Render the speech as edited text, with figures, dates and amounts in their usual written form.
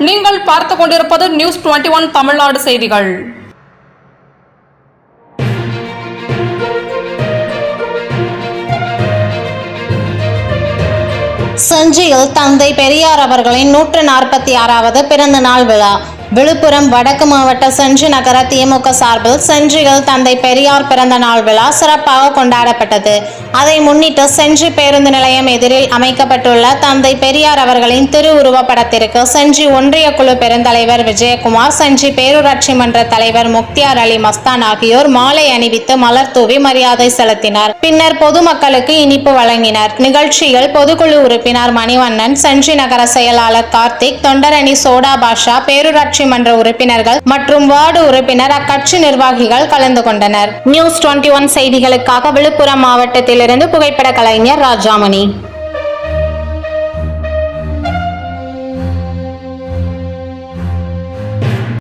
நீங்கள் பார்த்துக் கொண்டிருப்பது நியூஸ் 21 தமிழ்நாடு செய்திகள். செஞ்சியில் தந்தை பெரியார் அவர்களின் 146வது பிறந்த நாள் விழா. விழுப்புரம் வடக்கு மாவட்ட செஞ்சி நகர திமுக சார்பில் செஞ்சியில் தந்தை பெரியார் பிறந்த நாள் விழா சிறப்பாக கொண்டாடப்பட்டது. அதை முன்னிட்டு செஞ்சி பேருந்து நிலையம் எதிரில் அமைக்கப்பட்டுள்ள தந்தை பெரியார் அவர்களின் திருவுருவ படத்திற்கு செஞ்சி ஒன்றிய குழு பெருந்தலைவர் விஜயகுமார், செஞ்சி பேரூராட்சி மன்ற தலைவர் முக்தியார் அலி மஸ்தான் ஆகியோர் மாலை அணிவித்து மலர் தூவி மரியாதை செலுத்தினர். பின்னர் பொதுமக்களுக்கு இனிப்பு வழங்கினர். நிகழ்ச்சியில் பொதுக்குழு உறுப்பினர் மணிவண்ணன், செஞ்சி நகர செயலாளர் கார்த்திக், தொண்டரணி சோடா பாஷா, பேரூராட்சி மன்ற உறுப்பினர்கள் மற்றும் வார்டு உறுப்பினர், அக்கட்சி நிர்வாகிகள் கலந்து கொண்டனர். நியூஸ் 21 செய்திகளுக்காக விழுப்புரம் மாவட்டத்திலிருந்து புகைப்பட கலைஞர் ராஜாமணி.